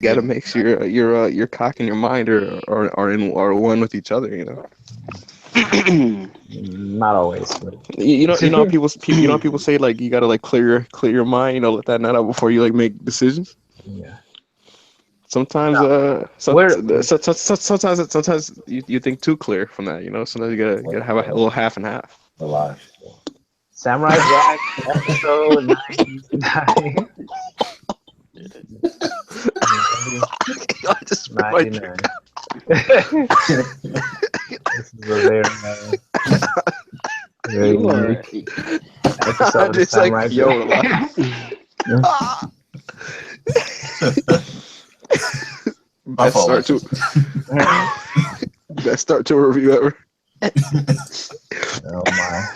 gotta make sure your cock and your mind are one with each other. Not always, but How people say like you gotta like clear your mind. Let that nut out before you like make decisions. yeah. Sometimes, No, where sometimes you think too clear from that. Sometimes you gotta have a little half and half. Alive. Samurai Jack episode 99. I just spit my drink 99. This is a very You are. unique episode of just like Samurai yo. Jack. Best start to best start to a review ever. Oh my!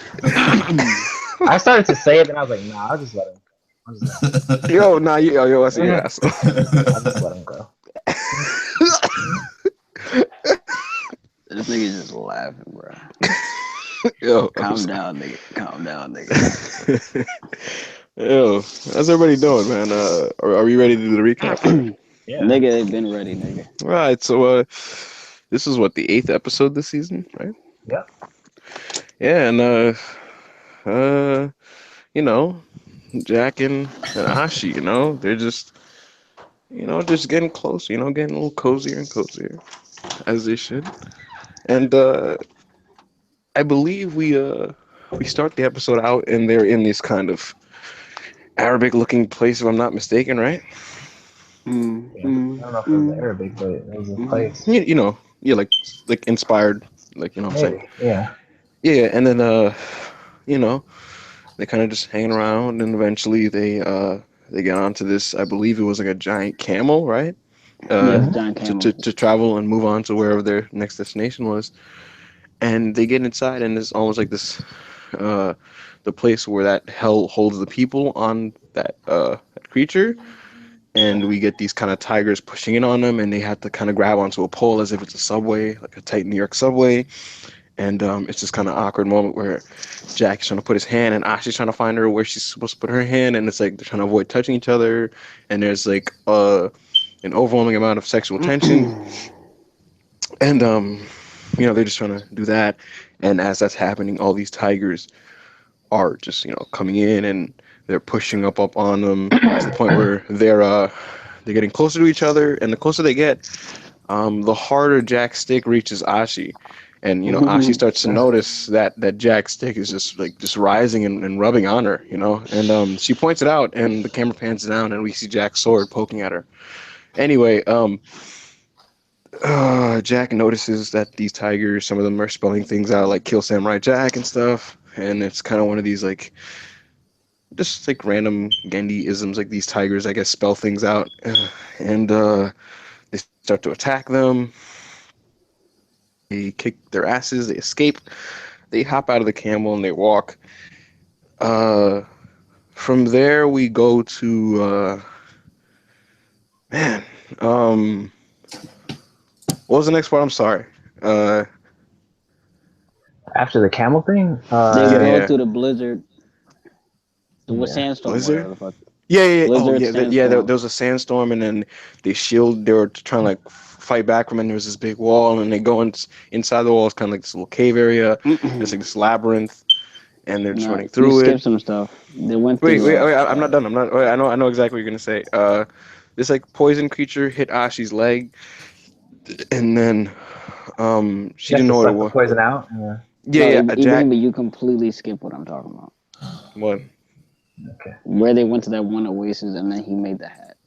I started to say it, and I was like, "Nah, I'll just let him. I'll just let him. Yo, I see your ass. I'll just let him go." This nigga just laughing, bro. Yo, Calm down, nigga. Calm down, nigga. Yo, how's everybody doing, man? Are we ready to do the recap? Yeah. Nigga, they've been ready, nigga. Right. So, this is what the 8th episode this season, right? Yep. Yeah, and you know, Jack and Ashi, they're just, just getting close, getting a little cozier and cozier, as they should. And I believe we start the episode out, and they're in this kind of Arabic-looking place, if I'm not mistaken, right? Yeah. I don't know if it was Arabic, but it was a place. Yeah, like inspired, like what I'm saying. Maybe. Yeah. Yeah, and then they kind of just hanging around, and eventually they get onto this. I believe it was like a giant camel, right? Yes, John Camel. To travel and move on to wherever their next destination was. And they get inside, and it's almost like this, the place where that hell holds the people on that creature. And we get these kind of tigers pushing in on them, and they have to kind of grab onto a pole as if it's a subway, like a tight New York subway. And it's this kind of awkward moment where Jack is trying to put his hand, and Ashley's trying to find her where she's supposed to put her hand, and it's like they're trying to avoid touching each other, and there's like an overwhelming amount of sexual tension, and they're just trying to do that, and as that's happening, all these tigers are just coming in, and they're pushing up on them to the point where they're getting closer to each other, and the closer they get, the harder Jack's stick reaches Ashi. And Ashi starts to notice that Jack's stick is just rising and rubbing on her, and she points it out, and the camera pans down, and we see Jack's sword poking at her. Anyway, Jack notices that these tigers, some of them are spelling things out like "Kill Samurai Jack" and stuff, and it's kind of one of these just like random genddy isms, like these tigers, I guess, spell things out, and they start to attack them. They kick their asses, they escape, they hop out of the camel, and they walk. From there, we go to, what was the next part? I'm sorry. After the camel thing? They go Yeah. through the blizzard. The Yeah. sandstorm, Blizzard? whatever the fuck. Yeah. Oh, Blizzard, yeah. There sandstorm. was a sandstorm, and then they were trying to like fight back from it. And there was this big wall, and they go inside the wall. It's kind of like this little cave area. It's like this labyrinth, and they're just running You through skip it. some stuff. They went Wait, through. I'm not done. I know exactly what you're gonna say. This like poison creature hit Ashi's leg, and then she You have didn't to know what it suck the was. poison out? Yeah, Jack. Even you completely skip what I'm talking about. What? Okay. Where they went to that one oasis and then he made the hat.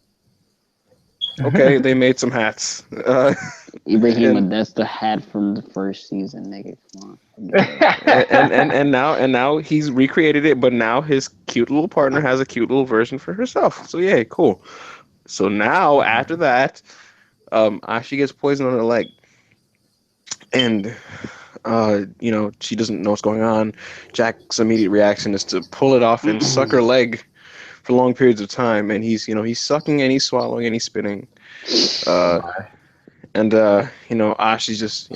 Okay, they made some hats. Ibrahima, that's the hat from the first season, nigga. Come on. and now he's recreated it, but now his cute little partner has a cute little version for herself. So yeah, cool. So now after that, Ashi gets poisoned on her leg, and she doesn't know what's going on. Jack's immediate reaction is to pull it off and suck her leg for long periods of time, and he's sucking and he's swallowing and he's spitting, and Ashi's just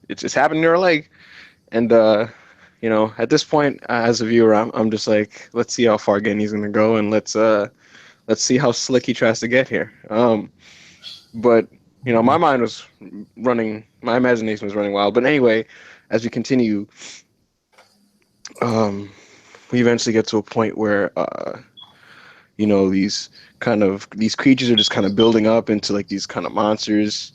it's happening to her leg, and at this point, as a viewer, I'm just like, let's see how far Genny's gonna go, and let's let's see how slick he tries to get here. But my mind was running, my imagination was running wild. But anyway, as we continue, we eventually get to a point where these creatures are just kind of building up into like these kind of monsters.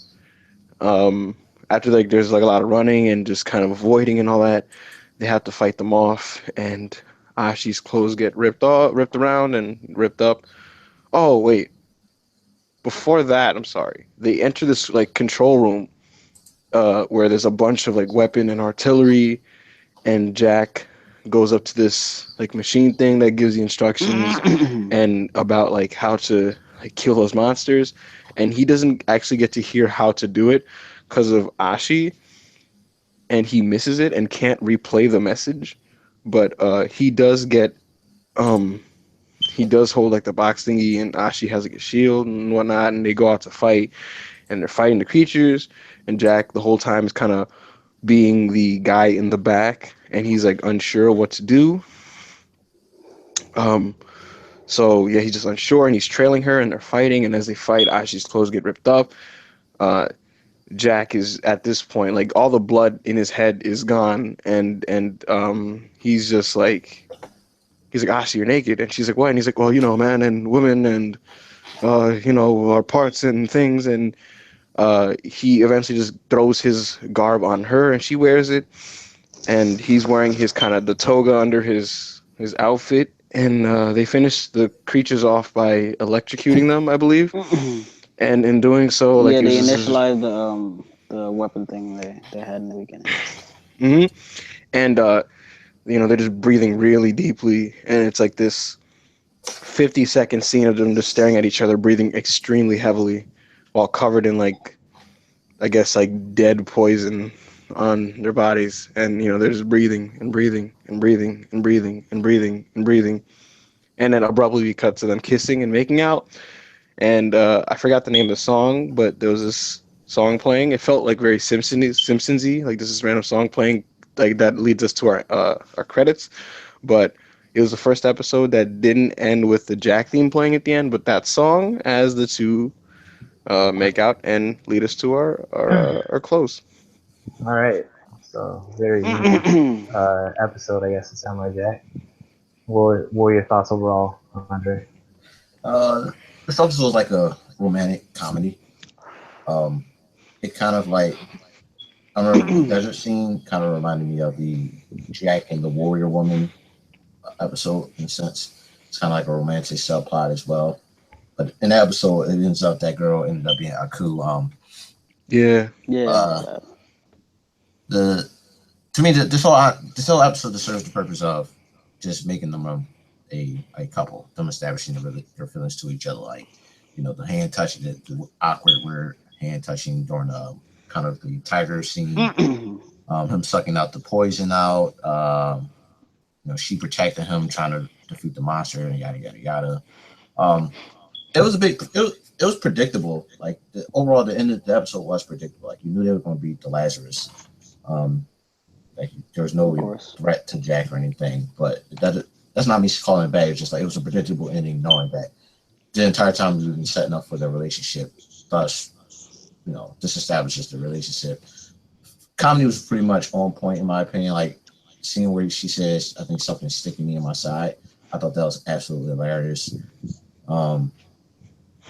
Um, After like there's like a lot of running and just kind of avoiding and all that, they have to fight them off, and Ashi's clothes get ripped off, ripped around, and ripped up. Oh wait, before that, I'm sorry. They enter this like control room where there's a bunch of like weapon and artillery, and Jack goes up to this like machine thing that gives the instructions and about like how to like kill those monsters, and he doesn't actually get to hear how to do it because of Ashi, and he misses it and can't replay the message. But um he does hold like the box thingy, and Ashi has like a shield and whatnot, and they go out to fight, and they're fighting the creatures, and Jack the whole time is kind of being the guy in the back, and he's like unsure what to do. Um, so yeah, he's just unsure, and he's trailing her, and they're fighting, and as they fight, Ashi's clothes get ripped up. Uh, Jack is at this point like all the blood in his head is gone, and he's like Ashi, you're naked, and she's like, what? And he's like, well, man and women and our parts and things, and he eventually just throws his garb on her, and she wears it, and he's wearing his kind of the toga under his outfit, and they finish the creatures off by electrocuting them, I believe, and in doing so, like Yeah, it was they just initialized the weapon thing they had in the beginning. hmm and they're just breathing really deeply, and it's like this 50-second scene of them just staring at each other, breathing extremely heavily, while covered in like I guess like dead poison on their bodies, and they're just breathing and breathing and breathing and breathing and breathing and breathing, and then abruptly we cut to them kissing and making out, and I forgot the name of the song, but there was this song playing. It felt like very Simpsonsy, like this is random song playing like that leads us to our credits, but it was the first episode that didn't end with the Jack theme playing at the end, but that song as the two make out and lead us to our close. All right. So very unique episode, I guess, to Samurai Jack. What were your thoughts overall, Andre? Uh, this episode was like a romantic comedy. Um, it kind of like I remember the desert scene kind of reminded me of the Jack and the Warrior Woman episode in a sense. It's kind of like a romantic subplot as well. But in that episode, it ends up that girl ended up being Aku. Yeah. Yeah. Uh, the to me, this whole episode serves the purpose of just making them a couple, them establishing their feelings to each other, like the hand touching, the awkward weird hand touching during the kind of the tiger scene, him sucking out the poison out, she protecting him, trying to defeat the monster, and yada yada yada. Um, it was predictable. Like overall, the end of the episode was predictable. Like you knew they were going to beat the Lazarus. Um, like there was no threat to Jack or anything, but that's not me calling it bad. It's just like it was a predictable ending, knowing that the entire time we've been setting up for their relationship. Thus, this establishes the relationship. Comedy was pretty much on point in my opinion. Like seeing where she says, "I think something's sticking me in my side." I thought that was absolutely hilarious. Um,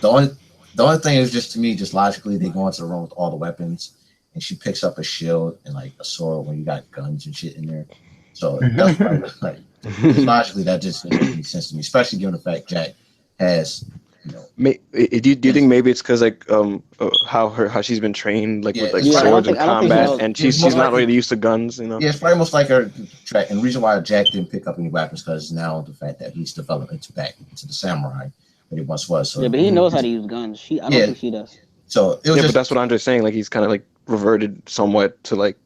the only the only thing is just to me, just logically, they go into the room with all the weapons, and she picks up a shield and like a sword when you got guns and shit in there. So that's why, like, just logically, that just doesn't make any sense to me, especially given the fact Jack has, Do you think maybe it's because like how she's been trained like with yeah, like it's Yeah, probably swords and I don't think combat, that. and it's she's most not likely really used to guns, yeah, it's probably most like her track. And the reason why Jack didn't pick up any weapons because now the fact that he's developed into back into the samurai that he once was. Yeah, So but he Mhm. knows how to use guns. I don't yeah, think she does. so it was Yeah, but that's just what Andre's saying. Like he's kind of like reverted somewhat to like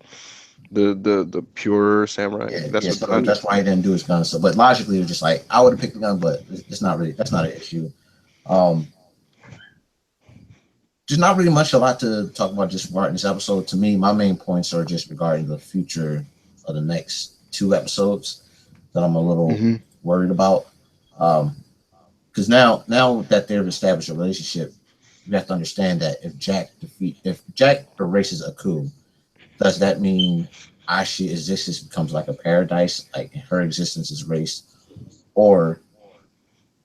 the pure samurai. yeah, Like, that's yeah. what So Andre. that's why he didn't do his gun. So, but logically, it was just like I would have picked the gun, but it's not really that's not an issue. Um, There's not really much a lot to talk about just regarding this episode. To me, my main points are just regarding the future of the next two episodes that I'm a little Hmm. worried about. Um, because now that they've established a relationship, you have to understand that if Jack erases Aku, does that mean Ashi's existence becomes like a paradise, like her existence is erased, or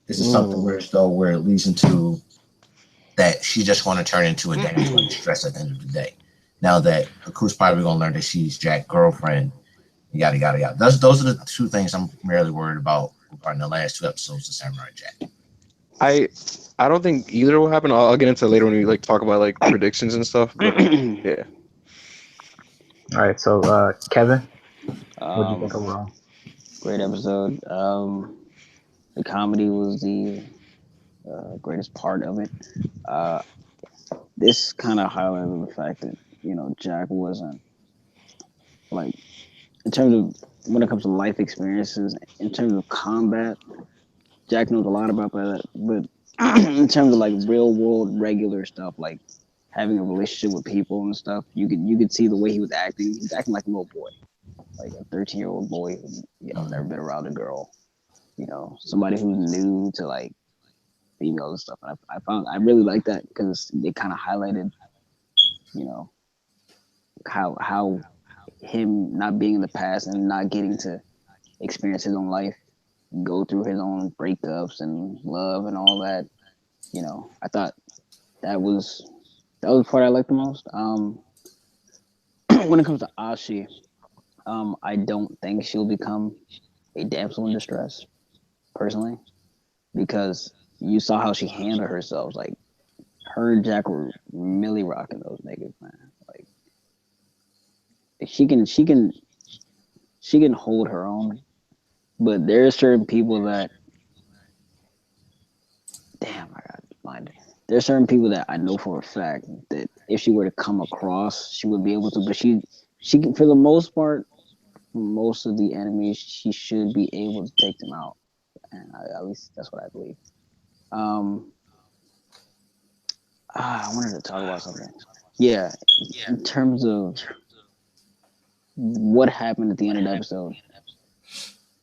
is it something where it leads into that she just want to turn into a damsel in distress at the end of the day? Now that Aku's probably going to learn that she's Jack's girlfriend, yada yada yada. Those are the two things I'm really worried about regarding the last two episodes of Samurai Jack. I don't think either will happen. I'll get into it later when we like talk about like predictions and stuff. But yeah, All right, so Kevin, what do you think Um, overall? great episode. The comedy was the greatest part of it. Uh, this kind of highlighted the fact that Jack wasn't like in terms of when it comes to life experiences, in terms of combat, Jack knows a lot about that. But in terms of like real world regular stuff, like having a relationship with people and stuff, you could see the way he was acting. He was acting like a little boy, like a 13-year-old boy who never been around a girl. Somebody who's new to like females and stuff. And I really like that because they kind of highlighted, you know, how him not being in the past and not getting to experience his own life, go through his own breakups and love and all that. I thought that was the part I liked the most. When it comes to Ashi, I don't think she'll become a damsel in distress personally, because you saw how she handled herself. Like her and Jack were really rocking those niggas, man. Like she can hold her own, but there are certain people that damn, I got blinded. There's certain people that I know for a fact that if she were to come across, she would be able to. But she can, for the most part, most of the enemies, she should be able to take them out. And at least that's what I believe. Um, I wanted to talk about something. Yeah, in terms of what happened at the end of the episode.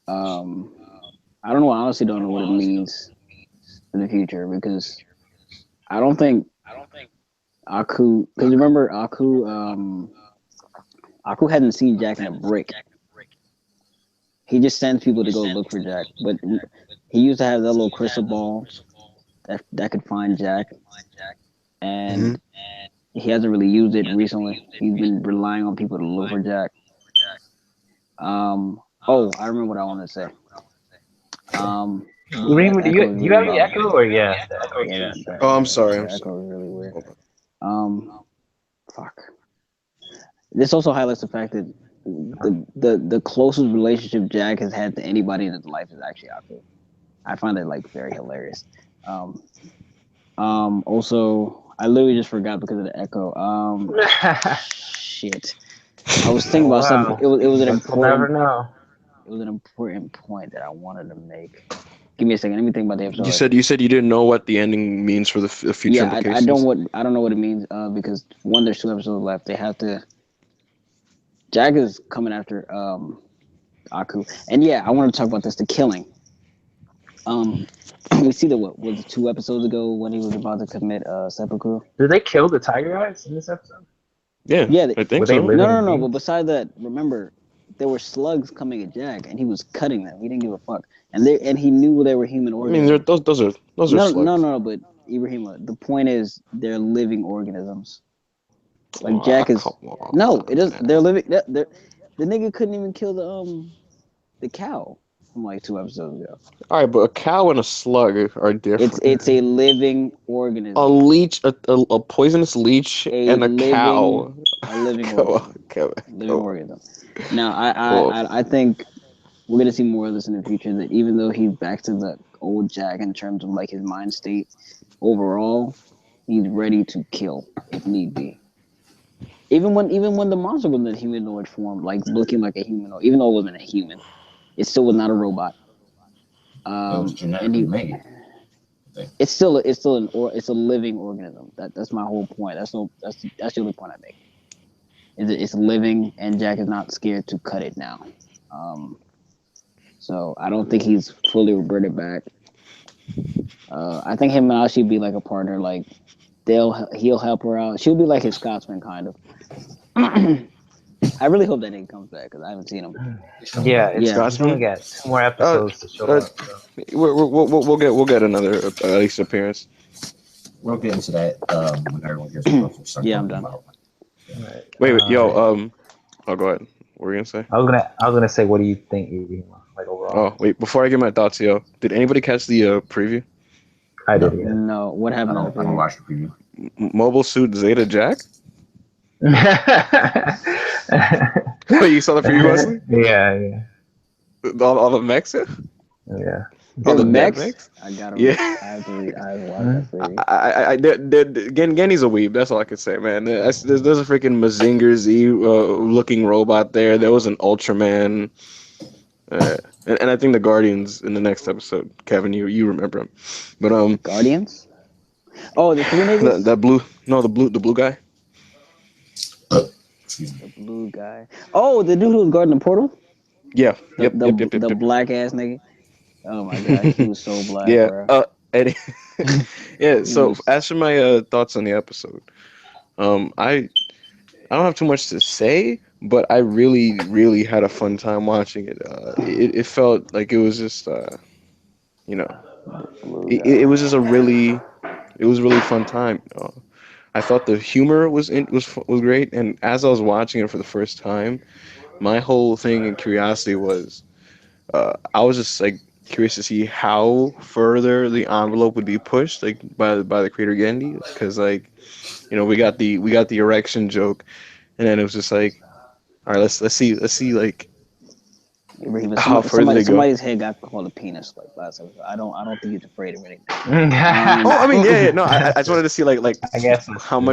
Um, I don't know. I honestly don't know what it means for the future, because I don't think Aku. Because remember, Aku hadn't seen Jack in a brick. He just sends people to go look for Jack, but he used to have that little crystal ball that could find Jack, and he hasn't really used it recently. He's been relying on people to look for Jack. Oh, I remember what I wanted to say. Do you have the echo or yeah? The echo is Yeah, just oh, I'm sorry. the echo is really weird. Fuck. This also highlights the fact that the closest relationship Jack has had to anybody in his life is actually Aku. I find that like very hilarious. Also, I literally just forgot because of the echo. Shit. I was thinking about something. It was an We'll never important. know. It was an important point that I wanted to make. Give me a second. Let me think about the episode. You said you didn't know what the ending means for the future implications. I don't know what it means. Because one, there's 2 episodes left. They have to. Jack is coming after Aku, and yeah, I want to talk about this. The killing. We see that what was it, 2 episodes ago when he was about to commit seppuku. Did they kill the tiger eyes in this episode? Yeah, Yeah, I think were they so. living No. beings? But beside that, remember, there were slugs coming at Jack, and he was cutting them. He didn't give a fuck, and he knew they were human I organisms. mean, those are slugs. No. But Ibrahima, the point is, they're living organisms. Like Jack is. No, it is. They're living. The nigga couldn't even kill the cow from like 2 episodes ago. All right, but a cow and a slug are different. It's a living organism. A leech, a poisonous leech, and a cow. A living Come organism. on, Kevin. Living organism. Now, I think we're gonna see more of this in the future. That even though he's back to the old Jack in terms of like his mind state, overall, he's ready to kill if need be. Even when the monster was in humanoid form, like looking like a humanoid, even though it wasn't a human, it still was not a robot. It was And genetically he, made. it's a living organism. That's my whole point. That's the only point I make. It's living, and Jack is not scared to cut it now. So I don't think he's fully reverted back. I think him and Ashi be like a partner. Like he'll help her out. She'll be like his Scotsman kind of. I really hope that nigga comes back because I haven't seen him. Yeah, Yeah, he's only Scotsman. got 2 more Uh, episodes to show uh, up. So. we'll get another at least appearance. We'll get into that when everyone gets back and start yeah, I'm talking done. about. Yeah. Right. Wait, yo, oh, go ahead. What were you gonna say? I was gonna say, what do you think, like overall? Oh, wait, before I get my thoughts, yo, did anybody catch the preview? I did, No, No, what happened in the I don't preview? watch the preview. Mobile Suit Zeta Jack? yeah. You saw the preview, Wesley? Yeah. All the mechs? Yeah. All There's the dead Mex. mechs? I gotta Yeah. read. I have to read. I have to watch that Mhm. preview. Genny's a weeb. That's all I could say, man. There's a freaking Mazinger Z looking robot there. There was an Ultraman. And I think the Guardians in the next episode. Kevin, you remember him. But Guardians. Oh, the three niggas. that blue, no, the blue guy. Excuse me. The blue guy. Oh, the dude who was guarding the portal. Yeah. The Yep. Yep. Yep. Yep. the Yep. black ass nigga. Oh my god, he was so black, Yeah. bro. And yeah. He So was. as for my thoughts on the episode, I don't have too much to say, but I really, really had a fun time watching it. It felt like it was just, you know, Blue it was guy. just it was really fun time. I thought the humor was great, and as I was watching it for the first time, my whole thing and curiosity was, I was just like curious to see how further the envelope would be pushed, like by the creator Gendy, because like, we got the erection joke, and then it was just like, all right, let's see like how further they go. Somebody's head got called a penis like last episode. I don't think he's afraid of anything. Oh, I mean, yeah, no, I I just wanted to see like guess that's how true.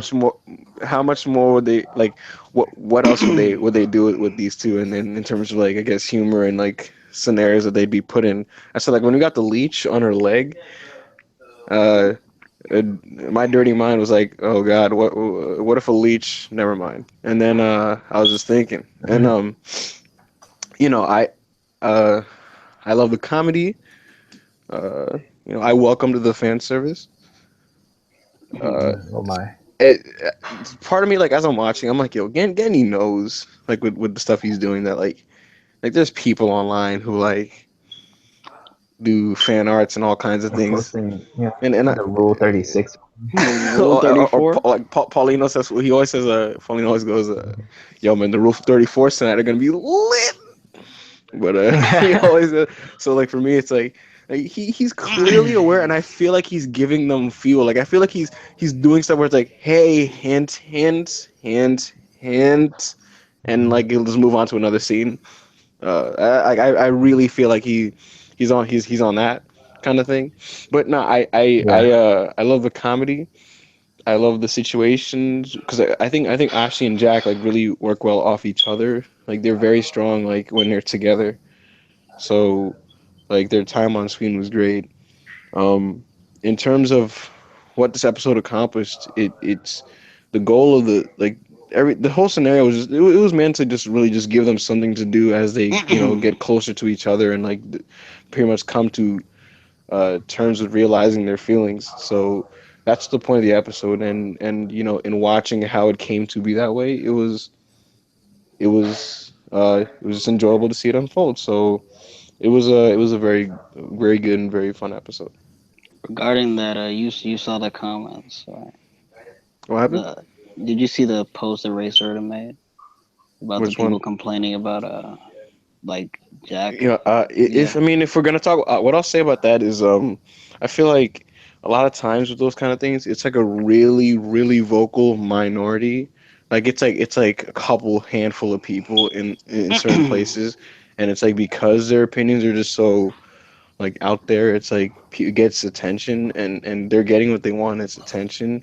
much more would they like what else would they do with these two, and then in terms of like I guess humor and like scenarios that they'd be put in. I said like when we got the leech on her leg, uh, my dirty mind was like, oh God, what if a leech? Never mind. And then I was just thinking, and you know, uh I love the comedy. I welcome to the fan service. Uh, Oh my. it, Part of me, like as I'm watching, I'm like, yo, Genny knows, like with the stuff he's doing, that like there's people online who like do fan arts and all kinds of I'm things, posting, and the Rule 36. Rule 34. Paulino says he always says, Paulino always goes, yo man, the Rule 34 tonight are gonna be lit, but he always so like for me, it's like he's clearly aware, and I feel like he's giving them fuel. Like I feel like he's doing stuff where it's like, hey, hint, hint, hint, hint, and like he'll just move on to another scene. I really feel like he's on that kind of thing. But no, Yeah. I love the comedy. I love the situations because I think Ashley and Jack like really work well off each other. Like they're very strong like when they're together. So like their time on screen was great. In terms of what this episode accomplished, it's the goal of the whole scenario was it was meant to just really just give them something to do as they get closer to each other and like pretty much come to terms with realizing their feelings. So that's the point of the episode, and in watching how it came to be that way, it was just enjoyable to see it unfold. So it was a very good and very fun episode. Regarding that, you saw the comments. Right? What happened? The Did you see the post that Ray Serta made about the Which one? people complaining about like Jack? If Yeah. I mean, if we're gonna talk, what I'll say about that is, I feel like a lot of times with those kind of things, it's like a really, really vocal minority. Like it's like a couple handful of people in certain places, and it's like because their opinions are just so like out there, it's like it gets attention, and they're getting what they want. It's attention,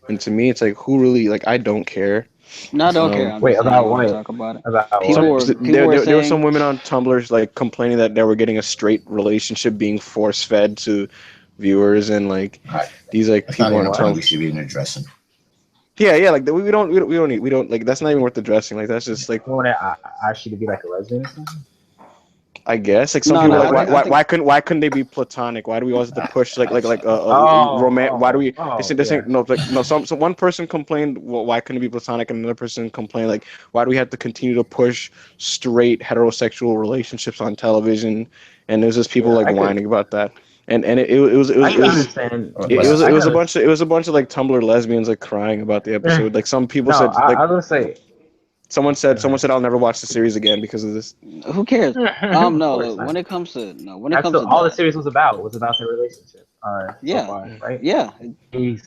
and to me, it's like who really like I don't care. No, I don't care. Um, I'm Wait, just saying I about want to what? talk about it. About so what? People were there were some saying, women on Tumblr like complaining that they were getting a straight relationship being force fed to viewers, and like All right. these like That's not people even on a point Tumblr. we should be addressing. Yeah, like we don't like that's not even worth addressing. Like that's just like You want to ask you to be like a lesbian or something? I guess like some No, people no, like I think why couldn't they be platonic? Why do we always have to push Oh, romance? Why do oh, we? oh, This yeah. ain't no like no. So one person complained, well, why couldn't it be platonic? And another person complained like, why do we have to continue to push straight heterosexual relationships on television? And there's just people Yeah, like I could, whining about that. And I could understand. Yeah, I it was could a understand. bunch of like Tumblr lesbians like crying about the episode. Like some people No, said like I was gonna say. someone said I'll never watch the series again because of this. who cares? Of No, course, look, man. when it That's comes to all the that, series was about their relationship. So yeah, far, right? yeah,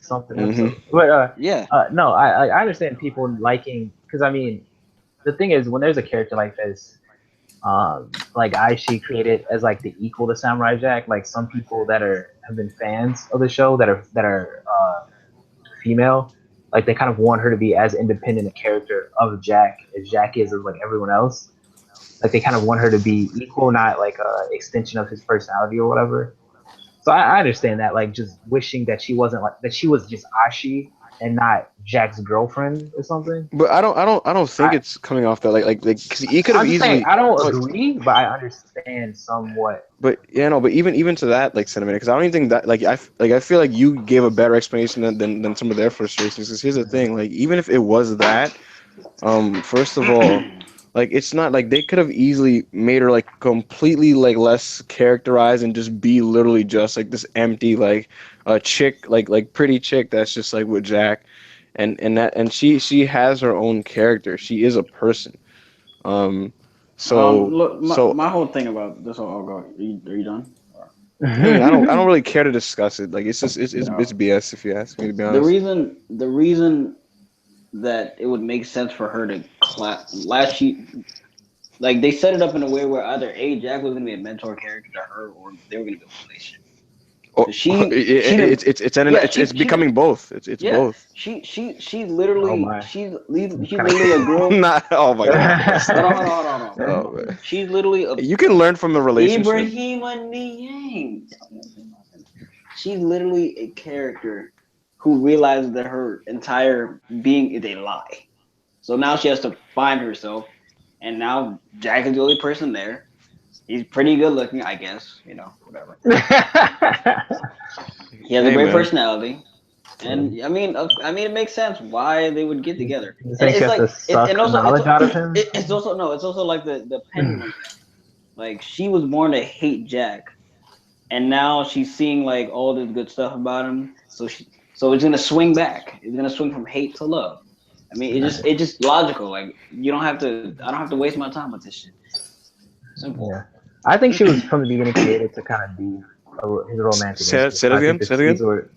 Something Hmm. episode. But yeah. no, I understand people liking because I mean the thing is when there's a character like this, like Aishi created as like the equal to Samurai Jack. Like some people that are have been fans of the show that are female, like they kind of want her to be as independent a character of Jack as Jack is of like everyone else. Like they kind of want her to be equal, not like a extension of his personality or whatever. So I understand that, like just wishing that she wasn't like that she was just Ashi and not Jack's girlfriend or something. But I don't think I it's coming off that like because he could have I'm just saying easily I don't like, agree, but I understand somewhat. but yeah, no, but even to that like sentiment, because I don't even think that I feel like you gave a better explanation than some of their frustrations. Because here's the thing, like even if it was that, first of all, like it's not like they could have easily made her like completely like less characterized and just be literally just like this empty like a chick like pretty chick that's just like with Jack, and she has her own character. She is a person. Um, so Look, so my whole thing about this. I'll go. Are you done? I mean, I don't really care to discuss it. Like it's just it's No. BS if you ask me, to be The honest. reason that it would make sense for her to last she like they set it up in a way where either Jack was gonna be a mentor character to her or they were gonna build a relationship. Oh, So she didn't yeah it's becoming both. It's yeah both. Oh my, it's she's kind of literally a crazy. girl. Not oh my god, Hold Wesley. on, hold on. Oh man, She's literally a you can learn from the relationship. Ibrahim Niang. She's literally a character who realizes that her entire being is a lie. So now she has to find herself, and now Jack is the only person there. He's pretty good looking, I guess. Whatever. He has a Hey great man, personality, and I mean, it makes sense why they would get together. You And think she it's has to like, suck and also knowledge out of him? it's also no, it's also like the pendulum thing. Like she was born to hate Jack, and now she's seeing like all this good stuff about him. So it's gonna swing back. It's gonna swing from hate to love. I mean, it's just logical. Like you don't have to. I don't have to waste my time with this shit. Simple. Yeah, I think she was from the beginning created to kind of be his romantic interest. say it I think again. the Say it seeds again. were.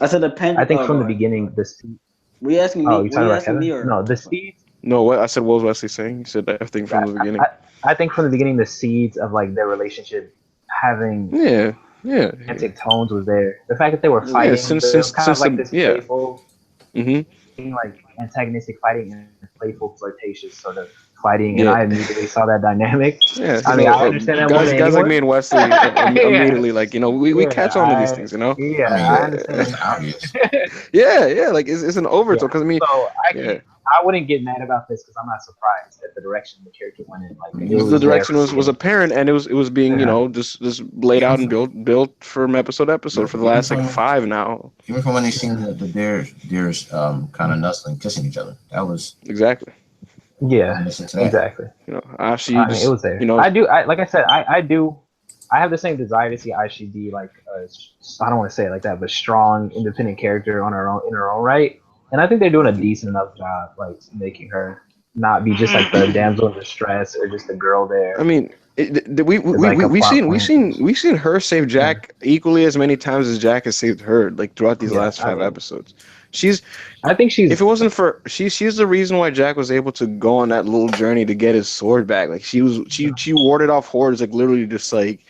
I said I think go from the ahead. beginning the seeds. Were you asking Oh, me? you Were talking you about asking me Kevin? or? No, the seeds. No, what I said. What was Wesley saying? He said everything from the I, beginning. I think from the beginning the seeds of like their relationship having Yeah, yeah, romantic tones was there. The fact that they were yeah. fighting, Since there was since kind of since like the this yeah. playful, Mhm. like antagonistic fighting and playful flirtatious sort of fighting, and Yeah. I immediately saw that dynamic. Yeah, I mean, I understand that more than guys like me anyone. and Wesley Yeah, immediately like we yeah, catch on to these things, you know. I yeah, I mean, that's understand. the obvious. Yeah, like it's an Yeah, overtone because I mean, so yeah, I wouldn't get mad about this because I'm not surprised at the direction the character went in. Like it the was there direction from the was beginning. apparent and it was being Yeah, just laid Even out and from, built from episode to episode for the even last like from five now. even from when they seen yeah, the deers kind of nuzzling, kissing each other. Exactly. I yeah, listened to that. exactly. Ashi I mean, it just was there. I do. Like I said, I do. I have the same desire to see Aishi be like I don't want to say it like that, but strong, independent character on her own in her own right. And I think they're doing a decent enough job, like making her not be just like the damsel in distress or just the girl I there. mean, It's like a plot point. we seen her save Yeah, Jack equally as many times as Jack has saved her, like throughout these yeah. last I five mean, episodes. She's I think if it she's. wasn't for she's the reason why Jack was able to go on that little journey to get his sword back. Like she warded off hordes, like literally just like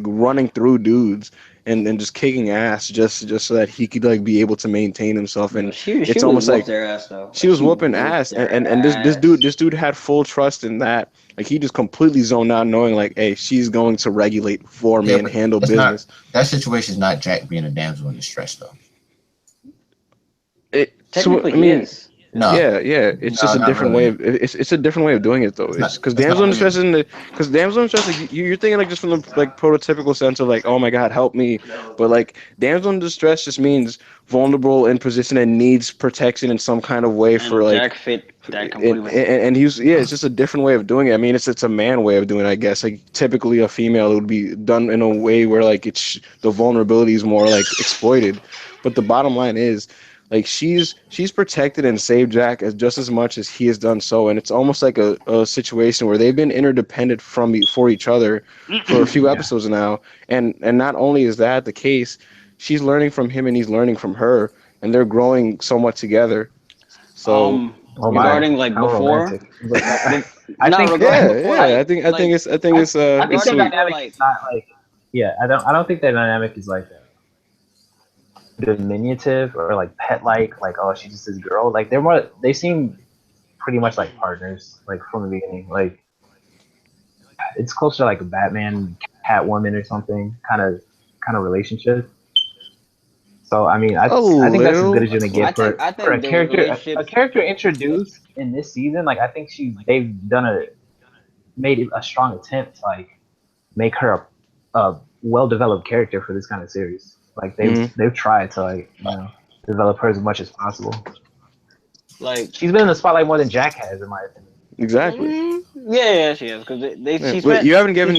running through dudes and just kicking ass just so that he could like be able to maintain himself. No, And she it's was almost whooped like their ass though. she Like was she whooping whooped ass, their and ass. this dude had full trust in that. Like he just completely zoned out, knowing like, hey, she's going to regulate for me Yeah, and but handle that's not business. that situation is not Jack being a damsel in distress though. So Technically, I he mean, is. No, Yeah. It's just a not different way really. of it's a different way of doing it though. It's It's not. because It's damsel not in weird. distress isn't because damsel in distress like you're thinking like just from the like prototypical sense of like oh my god help me, but like damsel in distress just means vulnerable in position and needs protection in some kind of way for And like Jack fit that and, completely. and he's yeah it's just a different way of doing it. I mean it's a man way of doing it I guess like typically a female it would be done in a way where like it's the vulnerability is more like exploited, but the bottom line is like she's protected and saved Jack as just as much as he has done so, and it's almost like a situation where they've been interdependent for each other for a few Yeah. episodes now, and not only is that the case, she's learning from him and he's learning from her, and they're growing somewhat together. So Oh you know, my, Regarding like how before, romantic. But I not think regarding yeah, before, yeah. I think I think it's their regarding sweet. before, dynamic like is not like yeah. I don't think their dynamic is like diminutive or like pet like oh she's just this girl. Like they're more. They seem pretty much like partners like from the beginning. Like it's closer to like a Batman Catwoman or something kind of relationship. So I mean, A I think that's as good little. as you're gonna Well, get I for think a the character relationship. introduced in this season. Like I think they've made a strong attempt to like make her a well developed character for this kind of series. Like Mhm. they've tried to like develop her as much as possible. Like, She's been in the spotlight more than Jack has, in my opinion. Exactly. yeah, she is because Yeah. she Wait, spent she spent you haven't given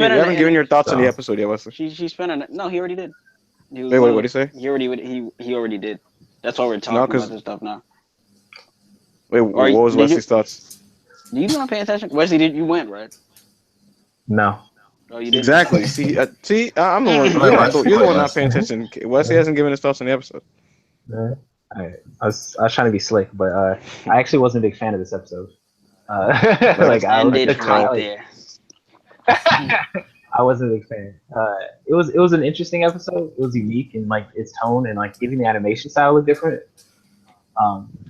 your thoughts on the So episode yet, Wesley. she spent no, he already did. He was Wait, one wait, of what do you the say? he already did. That's why we're No, talking about because this stuff now. wait, what Or was did Wesley's you? thoughts? Do you not pay attention? Wesley, did you went right? no, Oh, you didn't. Exactly. See, I'm the one. I'm gonna watch You're the one not spoilers. paying attention. Wesley hasn't given his thoughts on the episode. Alright. I was trying to be slick, but I actually wasn't a big fan of this episode. Like Like I Ended could right tell. there. I wasn't a big fan. It was an interesting episode. It was unique in like its tone and like even the animation style looked different.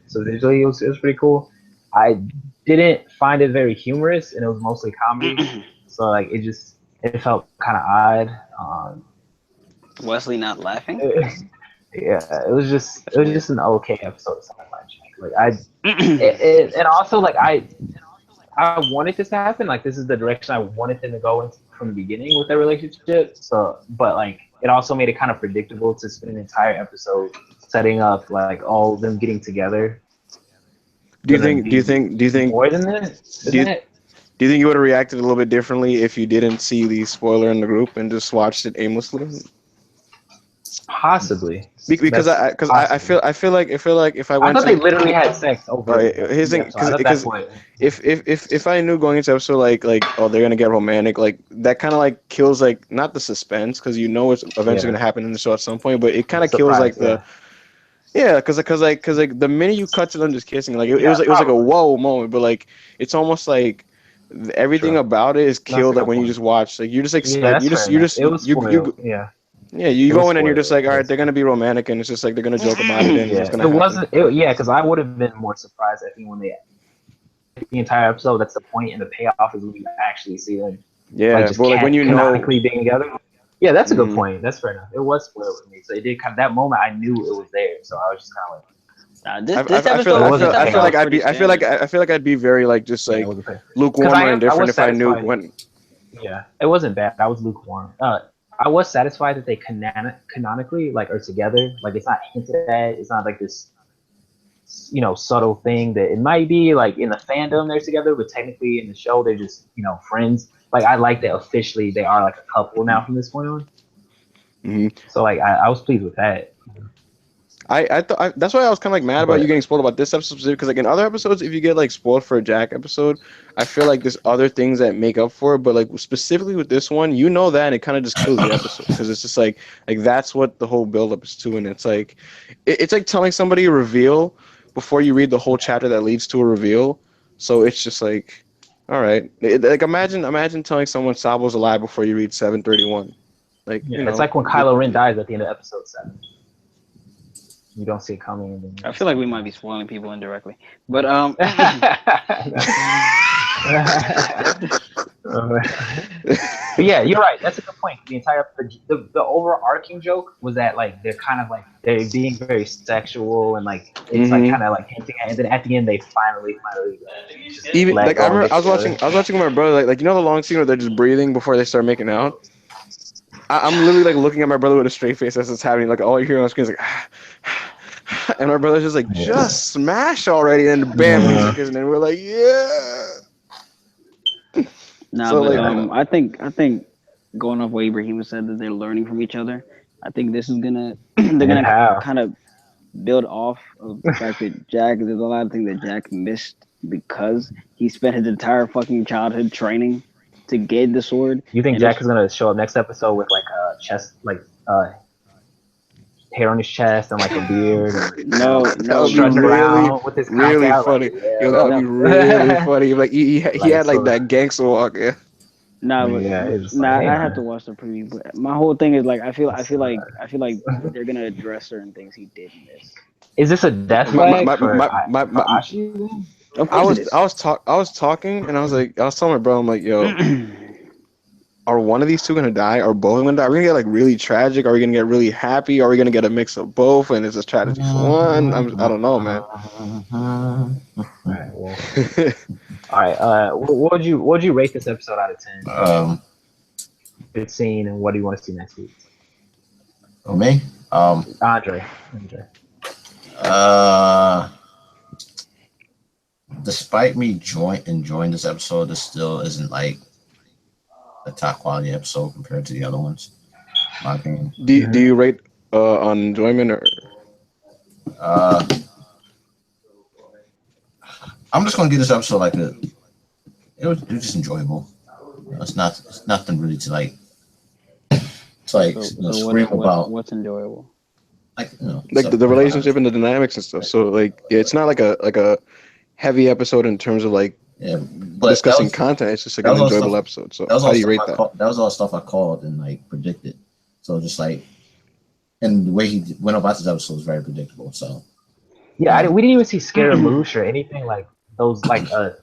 So visually it was pretty cool. I didn't find it very humorous, and it was mostly comedy. So like it felt kind of odd. Wesley not laughing. Yeah, it That's was weird. just an okay episode of Sunlight. Like and also like I wanted this to happen. Like this is the direction I wanted them to go in from the beginning with their relationship. So, but like it also made it kind of predictable to spend an entire episode setting up like all them getting together. Do you And then think? Do you be think? Do you think? more than that? Do Than you that? do you think you would have reacted a little bit differently if you didn't see the spoiler in the group and just watched it aimlessly? Possibly. Because That's possible. I feel like if I I went thought they to literally had sex over his the thing episode. I thought that's what. if I knew going into episode like oh they're gonna get romantic like that kind of like kills like not the suspense because you know it's eventually Yeah. gonna happen in the show at some point, but it kind of kills like Surprise. the Yeah. yeah because like the minute you cut to them just kissing like Yeah. it was like a Probably. whoa moment, but like it's almost like everything True. about it is That's a killed like good when you point. just watch like you're just Yeah, that's fair you enough. just It was spoiled. Yeah. yeah you It was go in and you're spoiled. just like all right Yes. they're gonna be romantic and it's just like they're gonna joke about it and Yeah, it's gonna it happen. wasn't. Yeah, because I would have been more surprised. I think when they the entire episode, that's the point, and the payoff is when you actually see them like Yeah, just but like when you know. canonically being together. Yeah, that's a good Mhm. point. That's fair enough. It was spoiled with me, so it did kind of that moment. I knew it was there, so I was just kind of This episode, It wasn't I feel payoff. like was pretty standard. I feel like I'd be very like just Yeah, it like wasn't fair. Because lukewarm or I indifferent was if I knew satisfied. when. Yeah, it wasn't bad. I was lukewarm. I was satisfied that they canonically like are together. Like it's not hinted at. It's not like this, subtle thing that it might be. Like in the fandom, they're together, but technically in the show, they're just friends. Like I like that officially they are like a couple now from this point on. Mhm. So like I was pleased with that. I thought that's why I was kind of like mad about But you getting spoiled about this episode specifically because like in other episodes if you get like spoiled for a Jack episode I feel like there's other things that make up for it but like specifically with this one you know that and it kind of just kills the episode because it's just like that's what the whole build up is to and it's like it's like telling somebody a reveal before you read the whole chapter that leads to a reveal so it's just like all right like imagine telling someone Sabo's alive before you read 731 like yeah, it's like when Kylo Ren dies at the end of episode 7. You don't see it coming. And then I feel like we might be spoiling people indirectly, but But yeah, you're right. That's a good point. The overarching joke was that like they're kind of like they're being very sexual and like it's like kind of like hinting at, and then at the end they finally just Even let like go and get I was together. watching with my brother like you know the long scene where they're just breathing before they start making out. I'm literally like looking at my brother with a straight face as it's happening. Like all you hear on the screen is like, and my brother's just like, Yeah. just smash already, and then bam, music is, and then we're like, yeah. Nah, So but like, I think going off what Ibrahim said that they're learning from each other. I think this is gonna they're And gonna how? kind of build off of the fact that Jack. There's a lot of things that Jack missed because he spent his entire fucking childhood training to get the sword, You think and Jack there's is gonna show up next episode with like a chest, like hair on his chest and like a beard and no, that no, would be strutting no, really, around with his cock really out? Like, funny. Yo, that would yeah, be no. really funny. Like he like had like so. that gangster walk. Yeah. Nah, Yeah, but it's just like, nah, hey I have to man. watch the preview. But my whole thing is like It's, I feel like they're gonna address certain things he did miss. is this a death My my flag my my for my, Ashi? Then? Of course it is. I was talking and I was telling my bro I'm like yo are one of these two gonna die? Are both gonna die? Are we gonna get like really tragic? Are we gonna get really happy? Are we gonna get a mix of both? And it's a strategy for one. I don't know, man. All right, well, all right. What would you rate this episode out of 10? Good scene, and what do you want to see next week? For me, Andre. uh, despite me enjoying this episode, this still isn't like a top quality episode compared to the other ones. In my opinion. Do you rate on enjoyment or Uh, I'm just gonna give this episode like a. It was just enjoyable. It's nothing really to like So scream about. what's enjoyable? Like like the relationship and the dynamics and stuff? So like yeah, it's not like a heavy episode in terms of like Yeah, but discussing content. It's just like that an was all enjoyable stuff. episode. So That was how all do you stuff rate that? that was all stuff I called and like predicted. So just like, and the way he went about this episode was very predictable. So Yeah, we didn't even see Scaramouche or anything like those. Like a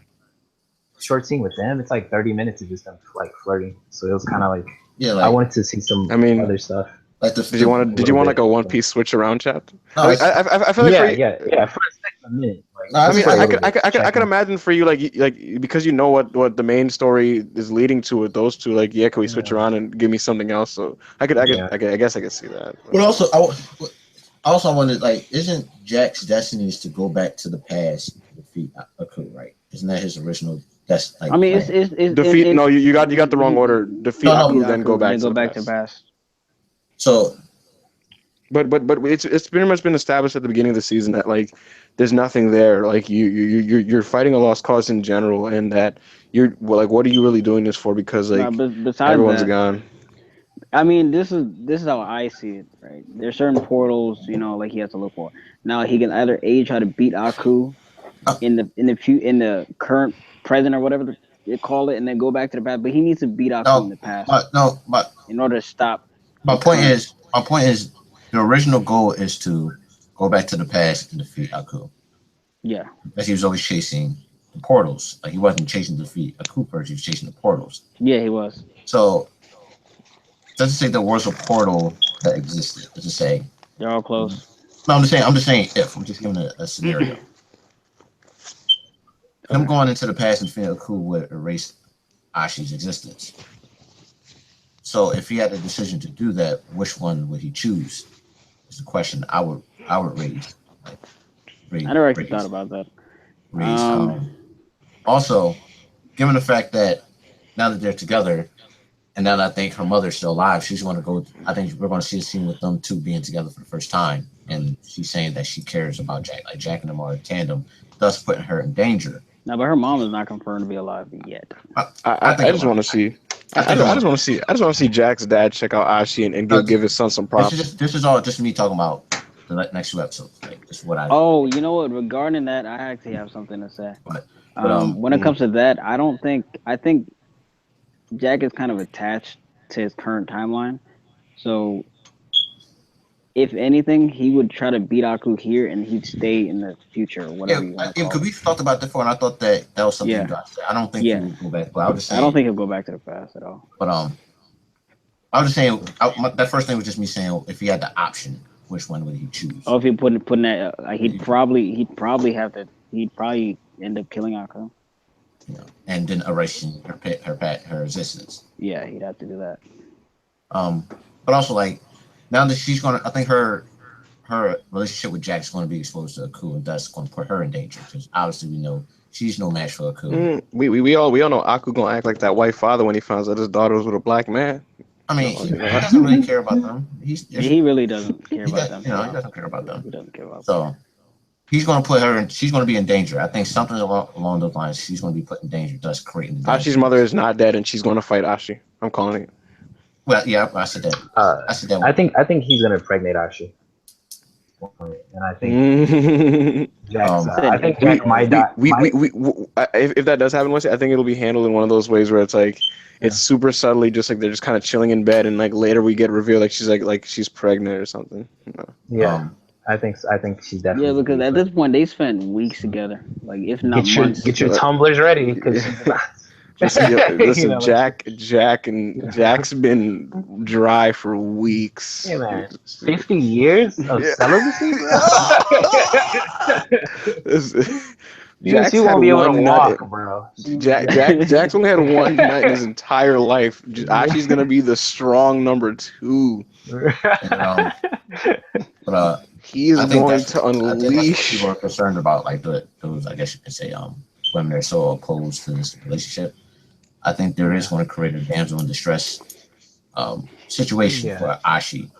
short scene with them. It's like 30 minutes of just them like flirting. So it was kind of like yeah, I like wanted to see some I mean, other stuff. like did you want like a One Piece switch around chat? No, I, mean, I feel like for you, Yeah. For a minute. Like, No, I mean, for a little I could bit. imagine for you, like because you know what the main story is leading to with those two. Like, yeah, can we switch Yeah. around and give me something else? So I Yeah. guess I could see that. But also, I also wanted like, isn't Jack's destiny is to go back to the past and defeat Aku, right? Isn't that his original? That's like I mean, plan? it's Defeat? No, you got the wrong order. Defeat No, no, Aku, then go back then to go the back to past. past. So But it's pretty much been established at the beginning of the season that like there's nothing there. Like you're fighting a lost cause in general, and that you're well, like what are you really doing this for? Because No, like but besides everyone's that, gone. I mean, this is how I see it, right? There's certain portals, like he has to look for. Now he can either A try to beat Aku in the current present or whatever you call it, and then go back to the past. But he needs to beat Aku in no, the past but in order to stop my the point current. is the original goal is to go back to the past and defeat Aku. Yeah, Because he was always chasing the portals. Like he wasn't chasing defeat Aku first, he was chasing the portals. yeah, he was. So let's just say there was a portal that existed. Let's just say. They're all close. No, I'm just saying if. I'm just giving a scenario. Him going into the past and defeating Aku would erase Ashi's existence. So if he had a decision to do that, which one would he choose? Is the question I would raise. Like, I never actually thought about that. raise. Also, given the fact that now that they're together, and now that I think her mother's still alive, she's going to go. I think we're going to see a scene with them two being together for the first time, and she's saying that she cares about Jack. Like Jack and them are a tandem, thus putting her in danger. No, but her mom is not confirmed to be alive yet. I just want to see. I just want to see. I just want to see Jack's dad check out Ashi and give his son some props. This is all just me talking about the next two episodes. Like this is what I. Oh, you know what? Regarding that, I actually have something to say. But, When it comes to that, I think Jack is kind of attached to his current timeline. So if anything, he would try to beat Aku here, and he'd stay in the future, Yeah, whatever you want to because call it. we talked about that before, and I thought that was something you Yeah, guys said. I don't think he yeah. would go back, but I was just I don't saying. think he'll go back to the past at all. But I was just saying that first thing was just me saying if he had the option, which one would he choose? Oh, if he putting that, like he'd probably have to. He'd probably end up killing Aku. You know, and then erasing her existence. Yeah, he'd have to do that. But also like now that she's gonna, I think her relationship with Jack's going to be exposed to Aku, and that's going to put her in danger because obviously we know she's no match for Aku. We all know Aku gonna act like that white father when he finds out his daughter was with a black man. I mean, No, he you know that. doesn't really care about them. He really doesn't care He about does, them. you know, he doesn't care about them. He doesn't care about them. So he's going to put her in. She's going to be in danger. I think something along those lines. She's going to be put in danger, thus creating. The Ashi's mother is not dead, and she's gonna fight Ashi. I'm calling it. Well, yeah, I said that. I said that. I think he's gonna impregnate Ashi. And I think Jack's, I think Jack might die. If that does happen, I think it'll be handled in one of those ways where it's like it's super subtly, just like they're just kind of chilling in bed, and like later we get revealed like she's pregnant or something. No. Yeah, I think she's definitely. Yeah, because at this point they spent weeks together, like if not months. Get your tumblers ready because. Listen, Jack's been dry for weeks. Hey man, 50 years of celibacy, bro. You won't be able to walk, bro. Jack's only had one night in his entire life. Ashi's gonna be the strong number 2. But he's going to unleash. People are concerned about like those, I guess you could say, women that are so opposed to this relationship. I think there is going to create a damsel in distress situation for Ashi.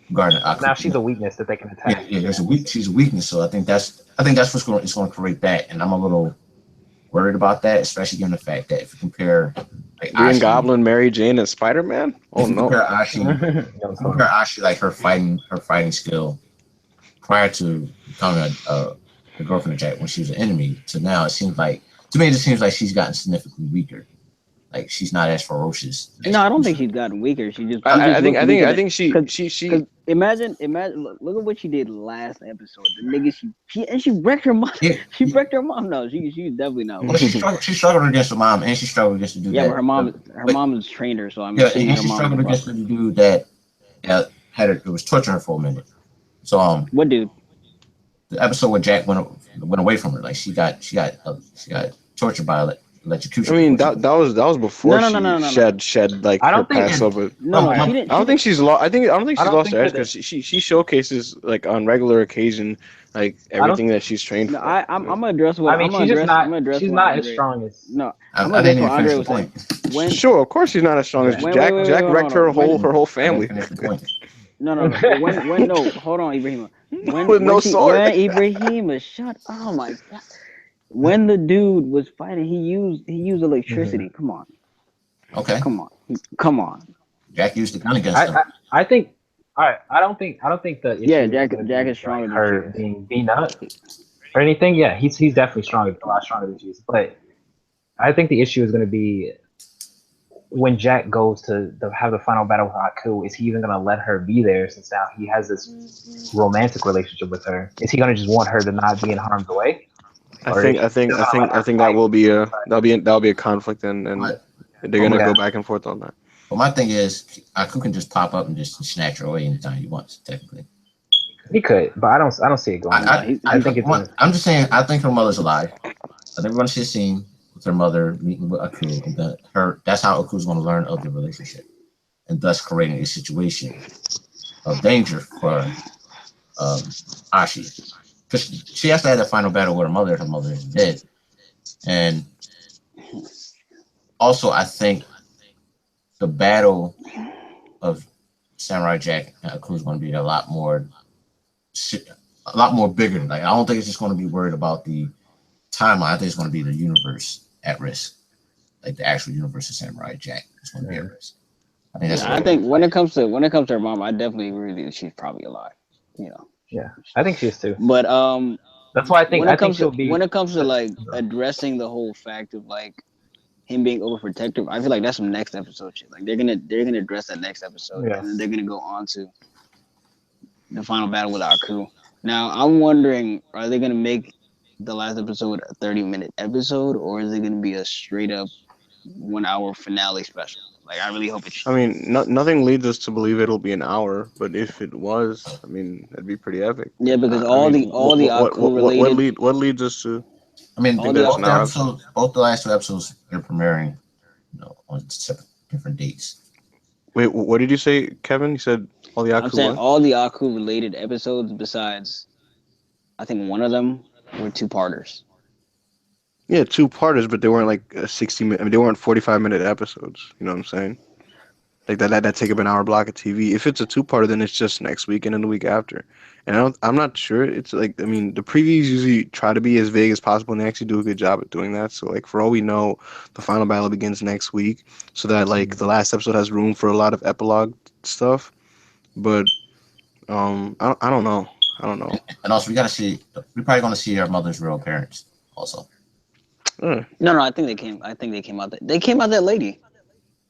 Now she's a weakness that they can attack. Yeah, she's a weakness, so I think that's what's going to create that, and I'm a little worried about that, especially given the fact that if you compare like Green Goblin, Mary Jane, and Spider-Man. Oh no! Compare Ashi like her fighting skill prior to becoming the girlfriend of Jack when she was an enemy to now, it seems like she's gotten significantly weaker. Like she's not as ferocious. No, I don't think she's gotten weaker. She just. I think she. Imagine. Look at what she did last episode. The nigga, she wrecked her mom. Yeah. She wrecked her mom. No, she's definitely not. Well, she struggled against her mom, and she struggled against the dude. Yeah, but her mom has trained her, so I'm. Yeah, and she struggled against the dude that it was torturing her for a minute. So what dude? The episode where Jack went away from her, like she got tortured by electrocution. I mean that was before she shed like her past over. No, she didn't. I don't think she's lost. I don't think she's lost her edge because she showcases like on regular occasion like everything that she's trained for. I'm gonna address what I mean. She's not as strong as. No, I'm gonna address what Andre was saying. Sure, of course she's not as strong as Jack. Jack wrecked her whole family. No. When no, hold on, Ibrahima. With no sword. Ibrahima, shut. Oh my god. When the dude was fighting, he used electricity. Mm-hmm. Come on. Okay. Come on. Jack used the gun against him. I think. All right. I don't think that. Yeah, Jack is stronger than her being up or anything. Yeah, he's definitely stronger, a lot stronger than she is. But I think the issue is going to be when Jack goes to have the final battle with Aku. Is he even going to let her be there since now he has this romantic relationship with her? Is he going to just want her to not be in harm's way? I think that will be a conflict, and they're gonna go back and forth on that. But my thing is, Aku can just pop up and just snatch her away anytime he wants. Technically, he could, but I don't see it going. I think it's. I'm just saying. I think her mother's alive. I think we're gonna see a scene with her mother meeting with Aku, and that's how Aku's gonna learn of the relationship, and thus creating a situation of danger for Ashi. Because she has to have that final battle with her mother. Her mother is dead, and also I think the battle of Samurai Jack and Aku is going to be a lot more bigger. Like I don't think it's just going to be worried about the timeline. I think it's going to be the universe at risk, like the actual universe of Samurai Jack is going to be at risk. I think when it comes to her mom, I definitely agree with you. She's probably alive. You know. Yeah, I think she is too. But that's why I think when it comes to like addressing the whole fact of like him being overprotective, I feel like that's some next episode shit. Like they're gonna address that next episode, and then they're gonna go on to the final battle with Aku. Now I'm wondering, are they gonna make the last episode a 30-minute episode, or is it gonna be a straight up 1 hour finale special? Like I really hope it's. I mean, nothing leads us to believe it'll be an hour, but if it was, I mean, that'd be pretty epic. Yeah, because I all mean, the Aku related, what leads us to I mean, all think the that it's both an the hour? episodes, both the last two episodes, they're premiering, on separate, different dates. Wait, what did you say, Kevin? You said all the I'm Aku saying what? all the Aku related episodes besides I think one of them were two parters. Yeah, two parters, but they weren't like 60 minute. I mean, they weren't 45-minute episodes. You know what I'm saying? Like that take up an hour block of TV. If it's a two-parter, then it's just next week and then the week after. And I'm not sure. It's like, I mean, the previews usually try to be as vague as possible, and they actually do a good job at doing that. So like for all we know, the final battle begins next week, so that like the last episode has room for a lot of epilogue stuff. But I don't know. I don't know. And also, we're probably gonna see our mother's real parents also. Uh, No, I think they came. I think they came out. They came out that lady.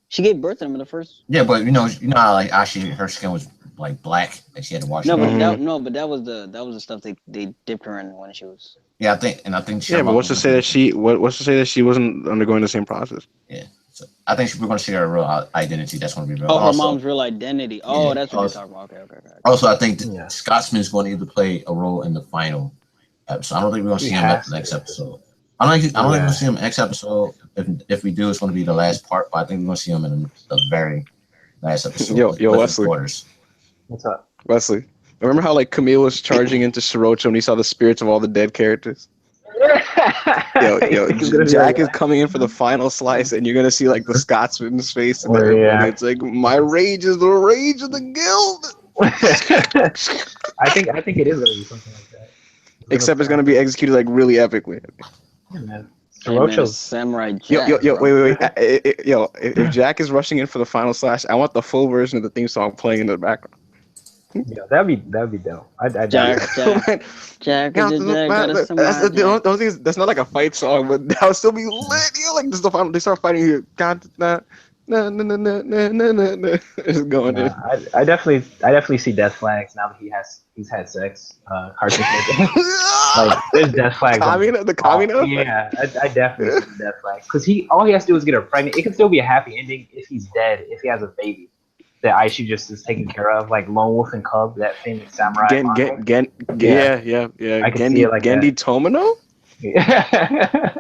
She gave birth to them in the first. Yeah, but how like actually her skin was like black, and she had to wash No, it but off. mhm. that was the stuff they dipped her in when she was. Yeah, I think Yeah, but mother what's to was say that what's to say that she wasn't undergoing the same process? yeah. So I think we're gonna see her real identity. That's gonna be real. Oh, And her also, mom's real identity. Oh, yeah. that's what you're talking about. Okay. Also, I think Yeah. Scotsman's going to either play a role in the final episode. I don't think we're going to He see him at has the next to. episode. I don't think we're Yeah. going to see him next episode. If we do, it's going to be the last part. But I think we're going to see him in the very last episode. Yo, with Wesley. reporters. What's up? Wesley, remember how like Camille was charging into Sriracha when he saw the spirits of all the dead characters? Jack is coming in for the final slice, and you're gonna see like the Scotsman's face and everyone. Yeah. It's like my rage is the rage of the guild. I think it is gonna be something like that. Except it's gonna be executed like really epically. Yeah, man. Hey, man, it's Sriracha's Samurai Jack. Yo, bro. wait. If Jack is rushing in for the final slash, I want the full version of the theme song playing in the background. yeah, that'd be dope. I Jack, doubt it. Jack, got a Samurai That's Jack. the thing is, that's not like a fight song, but that would still be lit. Like this is the final. They start fighting here. It's going in. I definitely see death flags now that he's had sex. Cartoon like there's death flags. The Kamina? Yeah, I definitely see death flags because all he has to do is get her pregnant. It can still be a happy ending if he's dead. If he has a baby that Aishu just is taken care of, like Lone Wolf and Cub, that famous samurai. Yeah. I can see it like Gendy that. Tomino? Yeah.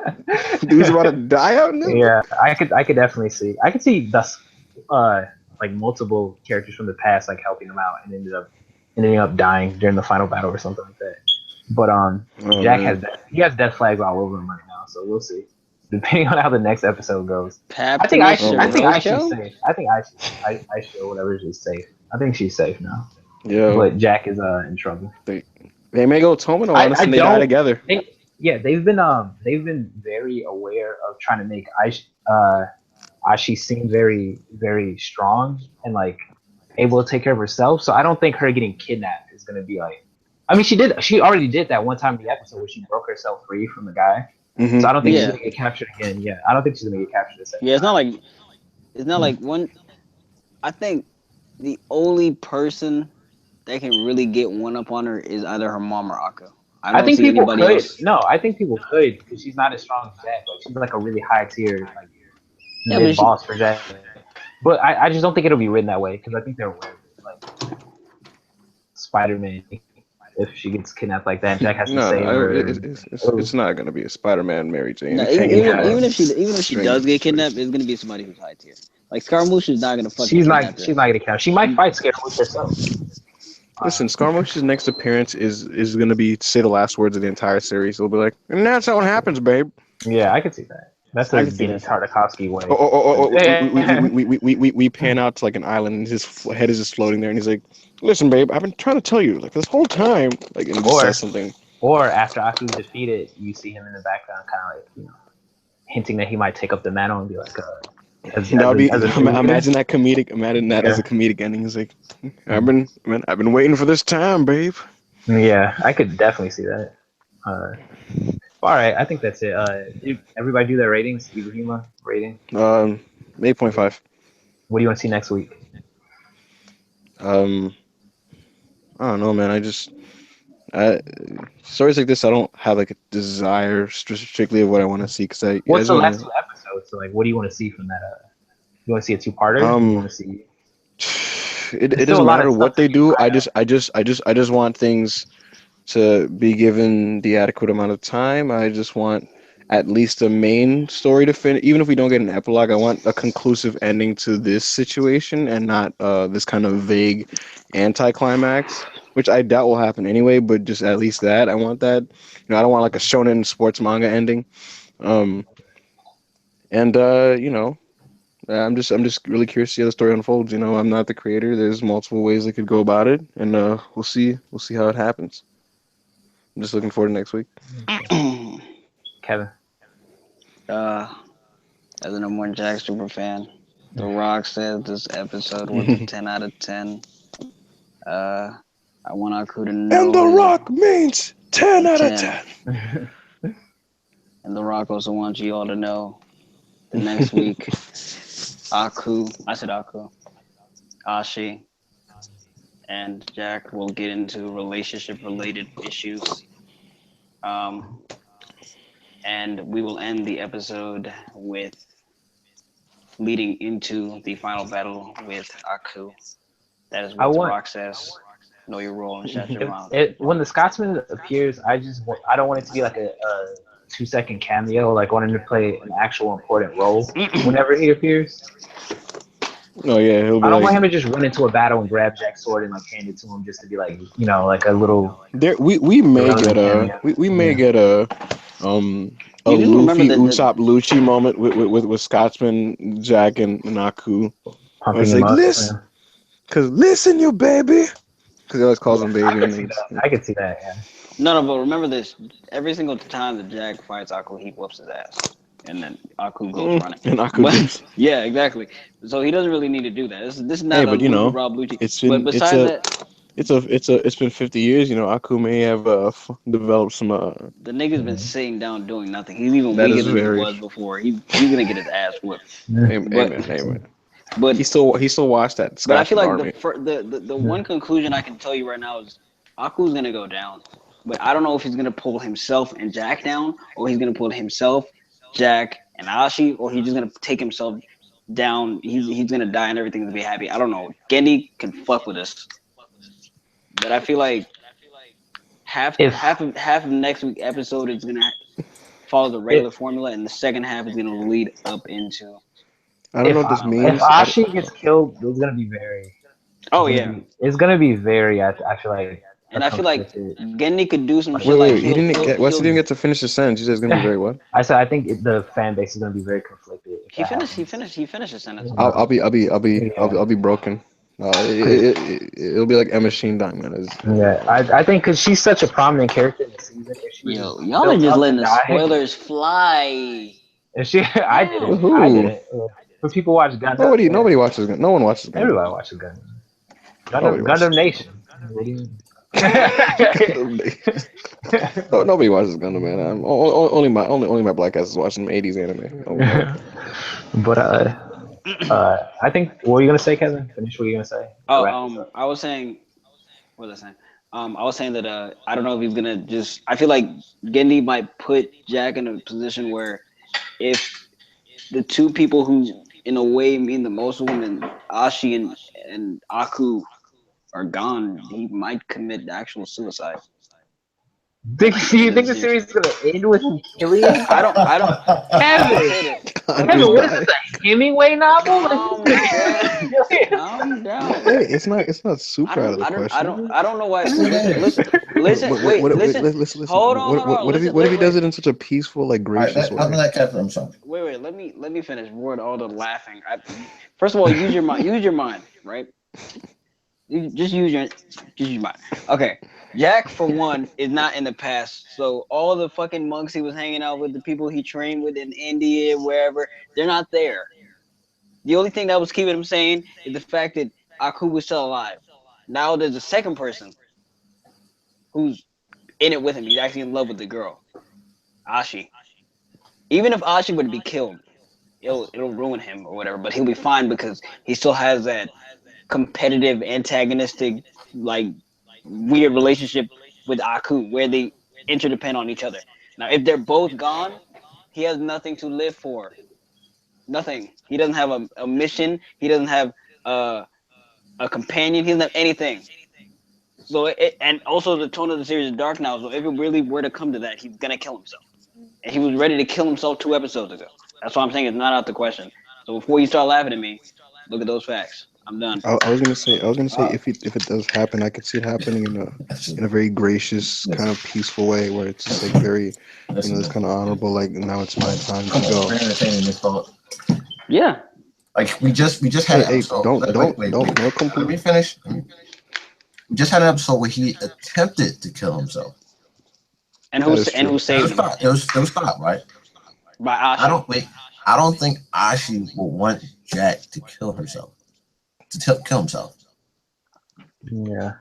Dude's about to die out now? Yeah, I could definitely see. I could see like multiple characters from the past like helping him out and ending up dying during the final battle or something like that. But Jack has death flags all over him right now, so we'll see. Depending on how the next episode goes. I think Aishu's safe. I think Aishu or whatever is safe. I think she's safe now. Yeah. But Jack is in trouble. They may go Tomino on us and they die together. They've been very aware of trying to make Ashi seem very, very strong and like able to take care of herself. So I don't think her getting kidnapped is gonna be like. I mean, she already did that one time in the episode where she broke herself free from the guy. Mm-hmm. So I don't think she's gonna get captured again. Yeah, I don't think she's gonna get captured the second. Yeah, it's not like one. I think the only person that can really get one up on her is either her mom or Akka. I think people could. Else. No, I think people could because she's not as strong as Jack. Like she's like a really high tier mid boss for Jack. But I just don't think it'll be written that way because I think they're aware of it. Like Spider-Man, if she gets kidnapped like that, Jack has to save her. It's not gonna be a Spider-Man Mary Jane. No, even if she does get kidnapped, it's gonna be somebody who's high tier. Like Scaramouche is not gonna fucking. She's not gonna count. She might fight Scaramouche herself. Listen, Scaramouche's next appearance is going to be to say the last words of the entire series. He'll be like, and that's how it happens, babe. Yeah, I could see that. That's the Tartovsky way. We pan out to like an island and his head is just floating there and he's like, listen, babe, I've been trying to tell you like this whole time. Like, and he says something. Or after Aku's defeated, you see him in the background kind of like, hinting that he might take up the mantle and be like, imagine that as a comedic ending. He's like, I've been waiting for this time, babe. Yeah, I could definitely see that. All right, I think that's it. Everybody do their ratings. Ibrahima rating. 8.5. What do you want to see next week? I I don't know, man. I stories like this, I don't have like a desire strictly of what I want to see because I What's just the want last to. two episodes? So like, what do you want to see from that? You want to see a two-parter? You Um, want to see? it There's still doesn't a lot of matter stuff what to they keep do. eye on. I just want things to be given the adequate amount of time. I just want at least a main story to finish. Even if we don't get an epilogue, I want a conclusive ending to this situation and not this kind of vague anticlimax, which I doubt will happen anyway. But just at least that I want that. I don't want like a shonen sports manga ending. Um, and I'm just really curious to see how the story unfolds. I'm not the creator. There's multiple ways they could go about it, and we'll see how it happens. I'm just looking forward to next week. Kevin. uh, as a number one Jack super fan, The Rock says this episode was a 10 out of 10. Uh, I want Aku to And The know Rock means 10 out of 10. 10. And The Rock also wants you all to know the next week, Aku, Ashi, and Jack will get into relationship related issues. Um, and we will end the episode with leading into the final battle with Aku. That is I what The want Rock says. Know your role and shut your mouth. when the Scotsman appears. I don't want it to be like a 2-second cameo. Like wanting to play an actual important role whenever he appears. Oh yeah, he'll be I don't want like him to just run into a battle and grab Jack's sword and like hand it to him just to be like like a little there. We may get irrelevant a cameo. we may Yeah. get a You do remember Luffy that Usopp Lucci moment with Scotsman, Jack, and Naku. Where Pumping it's him like up. listen, cause listen, you baby. Cause he always calls him I baby, could and see then that. I could see that. Yeah. No, but remember this. Every single time that Jack fights Aku, he whoops his ass. And then Aku goes running. and Naku But dips. yeah, exactly. So he doesn't really need to do that. This is Hey, not a but Luffy Rob Lucci. it's But been besides that, it's been 50 years. Aku may have developed some. the nigga's been Mhm. sitting down doing nothing. He's even That weaker is than he very. was before. He's gonna get his ass whooped. But Amen. Amen. but He still watched that but I feel Scotsman like army. the one conclusion I can tell you right now is Aku's gonna go down. But I don't know if he's gonna pull himself and Jack down, or he's gonna pull himself, Jack, and Ashi, or he's just gonna take himself down. He's gonna die and everything's gonna be happy. I don't know. Gendy can fuck with us, but I feel like If half of next week episode is gonna follow the if regular formula, and the second half is gonna lead up into I don't know if what this if means. Ashi gets killed, it's gonna be very. oh yeah. It's gonna be very. I feel like a And I feel like conflicted. Gendy could do some Like, shit Wait. like He didn't get. Wesley didn't he'll get to finish the sentence. He said it's gonna be very what? I said I think the fan base is gonna be very conflicted if that he happens. finished his sentence. I'll be broken. It'll be like Emma Sheen Diamond. Yeah, I think because she's such a prominent character in the season, if she was Yo, just y'all are built just up to letting the die, spoilers fly. if she, Damn. I Who? didn't. But people watch Gundam. Yeah, Nobody watches. No one watches Gundam. everybody watches Gundam. Nobody watches Gundam Gundam. Nation. What do you mean? No, nobody watches Gundam, man. Only my black ass is watching 80s anime. Oh, no. But I think what were you gonna say, Kevin? Finish what you gonna say. To Oh, wrap this up. I was saying, what was I saying? I was saying that I don't know if he's gonna just. I feel like Gendy might put Jack in a position where if the two people who, in a way, mean the most to him, and Ashi and Aku are gone, he might commit actual suicide. Do you think the Seriously. series is gonna end with him killing him? I don't. Kevin, God, Kevin, just what is die. this? A Hemingway novel? Calm down. Calm down. Hey, it's not super out of the question. I don't know why. Listen. Hold on. What if he does it in such a peaceful, like All right, gracious other way? that Kevin, I'm sorry. Wait. Let me finish. Avoid all the laughing. First of all, use your mind. Use your mind, right? Just use your mind. Okay. Jack, for one, is not in the past. So all the fucking monks he was hanging out with, the people he trained with in India, wherever, they're not there. The only thing that was keeping him sane is the fact that Aku was still alive. Now there's a second person who's in it with him. He's actually in love with the girl, Ashi. Even if Ashi were to be killed, it'll ruin him or whatever, but he'll be fine because he still has that competitive, antagonistic, like weird relationship with Aku where they interdepend on each other. Now, if they're both gone, he has nothing to live for. Nothing. He doesn't have a mission. He doesn't have a companion. He doesn't have anything. So, and also the tone of the series is dark now. So, if it really were to come to that, he's gonna kill himself. And he was ready to kill himself 2 episodes ago. That's why I'm saying it's not out the question. So, before you start laughing at me, look at those facts. I'm done. I was gonna say Uh, if it does happen, I could see it happening in a very gracious, kind of peaceful way, where it's just like very, listen, it's kind of honorable. Like now it's my time to come on, go. we're entertaining this thought. Yeah. Like we just had Hey, an hey, episode. don't Wait, don't wait, don't wait. don't Let complete. me finish. We just had an episode where he attempted to kill himself. And That is who true. It saved was him? stop. It was stop, right? By I Ashi. don't wait. I don't think Ashi would want Jack to kill herself. Kill himself. Yeah.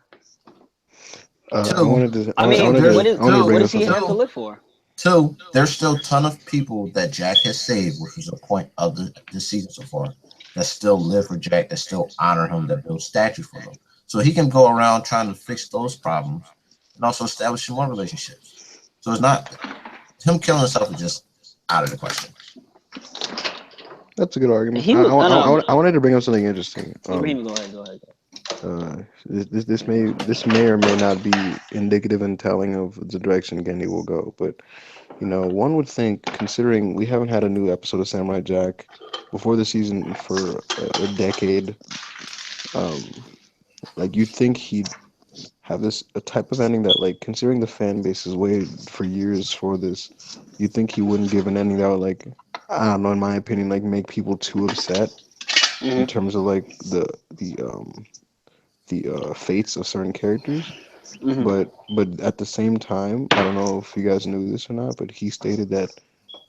I Two, wanted to I two. mean, There's I wanted to what bring two, up does he something. have to two, live for? two. There's still a ton of people that Jack has saved, which was a point of this season so far, that still live for Jack, that still honor him, that build statues for him. So he can go around trying to fix those problems and also establishing more relationships. So it's not him killing himself is just out of the question. That's a good argument. He was no. I wanted to bring up something interesting. Ibrahim, go ahead. Go ahead. This may or may not be indicative and telling of the direction Gendy will go, but one would think, considering we haven't had a new episode of Samurai Jack before the season for a decade, um, like you'd think he'd have this a type of ending that, like, considering the fan base has waited for years for this, you'd think he wouldn't give an ending that would, like, I don't know, in my opinion, like make people too upset in Mm-hmm. terms of like the fates of certain characters. Mm-hmm. But at the same time, I don't know if you guys knew this or not, but he stated that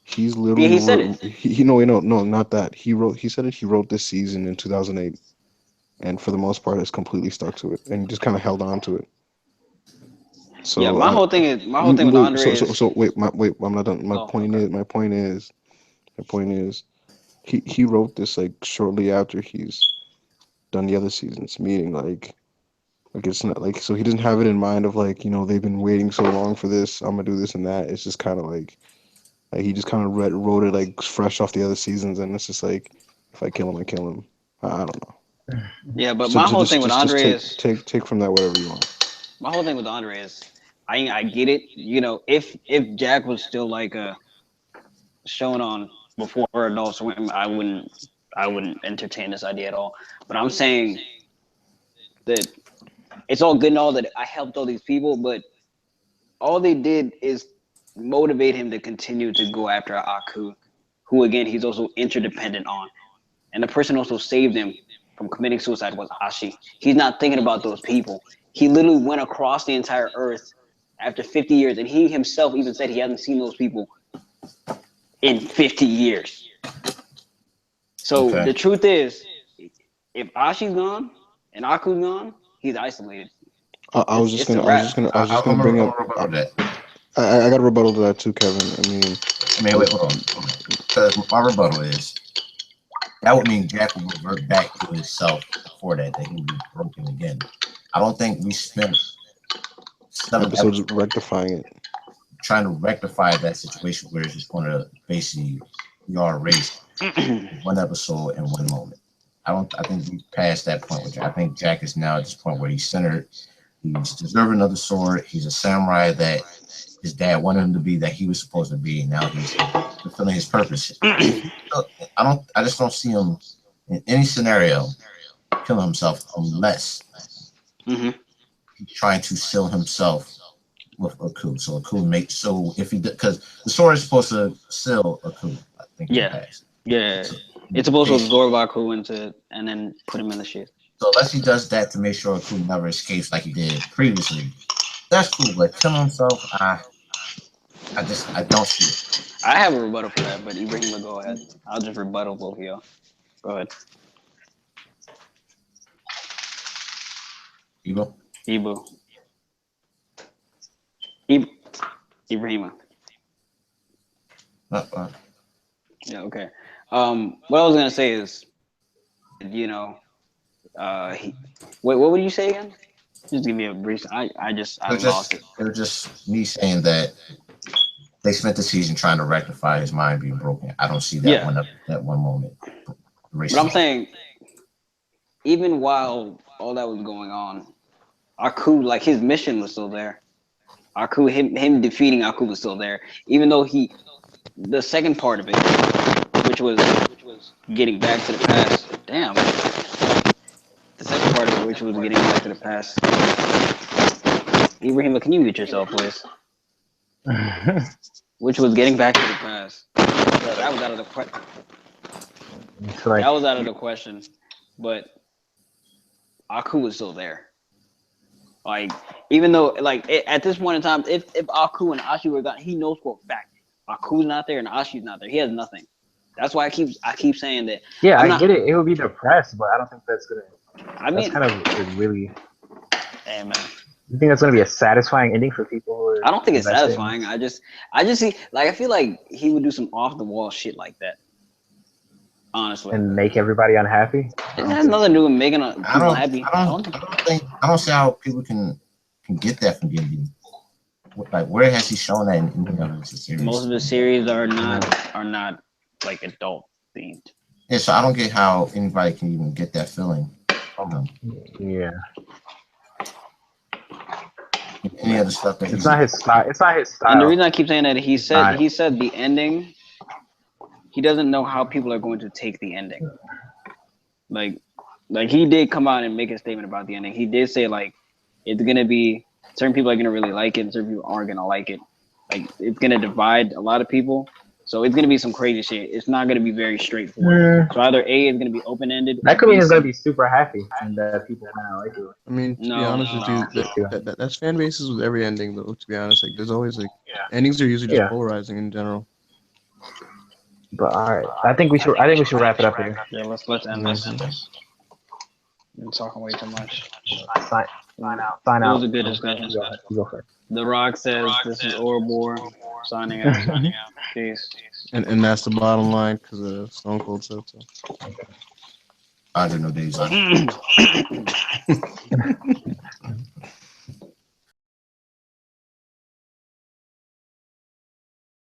he's Yeah, literally he said it. no, not that. He said it, he wrote this season in 2008, and for the most part has completely stuck to it and just kind of held on to it. Yeah, So my whole thing with wait, Andre is wait, I'm not done. oh okay. My point is he wrote this like shortly after he's done the other seasons, meaning like it's not like, so he doesn't have it in mind of like, they've been waiting so long for this, I'm gonna do this and that. It's just kind of like he just kind of wrote it like fresh off the other seasons, and it's just like, if I kill him, I kill him. I don't know. Yeah, but So my whole thing with just Andre is take from that whatever you want. my whole thing with Andre is I get it. If Jack was still like shown on before Adult Swim, I wouldn't entertain this idea at all. But I'm saying that it's all good and all that I helped all these people, but all they did is motivate him to continue to go after Aku, who again he's also interdependent on. And the person also saved him from committing suicide was Ashi. He's not thinking about those people. He literally went across the entire earth after 50 years, and he himself even said he hasn't seen those people in 50 years. So Okay. the truth is, if Ashi's gone and Aku's gone, he's isolated. It's a wrap. I was just I'm gonna gonna bring up. rebuttal that. I got a rebuttal to that too, Kevin. I mean, I mean, wait, hold on. Because my rebuttal is that would mean Jack will revert back to himself before that he would be broken again. I don't think we spent 7 episodes episodes rectifying it. trying to rectify that situation where it's just going to basically we are erased one episode and one moment. I think we passed that point with Jack. I think Jack is now at this point where he's centered. He's deserving of the sword. He's a samurai that his dad wanted him to be, that he was supposed to be. Now he's fulfilling his purpose. I just don't see him in any scenario killing himself unless Mm-hmm. he's trying to seal himself with a coup. So a coup makes so if he because the sword is supposed to seal a coup. I think in the Yeah, past. yeah. So, It's supposed to absorb Aku into and then put him in the shit. so unless he does that to make sure a coup never escapes like he did previously, that's cool. But killing himself, I don't see it. I have a rebuttal for that, but Ibrahim will go ahead. I'll just rebuttal both of y'all. Go ahead. Ebo? Ibu. Ibrahima. Yeah, okay. What I was gonna say is, you know, what would you say again? Just give me a brief. I It lost it. was just me saying that they spent the season trying to rectify his mind being broken. I don't see that Yeah, that one moment. but I'm saying even while all that was going on, Aku, like his mission was still there. Aku, him defeating Aku was still there, even though the second part of it, which was getting back to the past. Damn, the second part of it, which was getting back to the past. Ibrahim, can you mute yourself, please? Which was getting back to the past. That was out of the question. Like, That was out of the question, but Aku was still there. Like, even though, like, at this point in time, if Aku and Ashi were gone, he knows for a fact Aku's not there and Ashi's not there. He has nothing. That's why I keep saying that. Yeah, I get it. It would be depressed, but I don't think that's gonna. I mean, that's kind of really. Hey man, You think that's gonna be a satisfying ending for people? Who are I don't think it's invested? satisfying. I just see, like, I feel like he would do some off the wall shit like that. Honestly, And make everybody unhappy. it has nothing to do with making people happy. I don't see how people can get that from D&D. Like, where has he shown that in any of his series? Most of the series are not like adult themed. Yeah, so I don't get how anybody can even get that feeling from him. Yeah. Any other stuff that It's not his style. It's not his style. And the reason I keep saying that, he said the ending. He doesn't know how people are going to take the ending. Like he did come out and make a statement about the ending. He did say, like, it's gonna be certain people are gonna really like it, and certain people aren't gonna like it. Like, it's gonna divide a lot of people. So it's gonna be some crazy shit. It's not gonna be very straightforward. So either A is gonna be open ended. That could mean he's gonna be super happy, and people are gonna like it. I mean, to be honest with you, that's fan bases with every ending, though. To be honest, like, there's always endings are usually just polarizing in general. But all right, I think we should wrap it up here. Yeah, let's end this. I'm talking way too much. Sign out. It was a good discussion. Go first. The Rock says this is Ouroboros signing out. Peace. And that's the bottom line, because Stone Cold said so. I don't know days.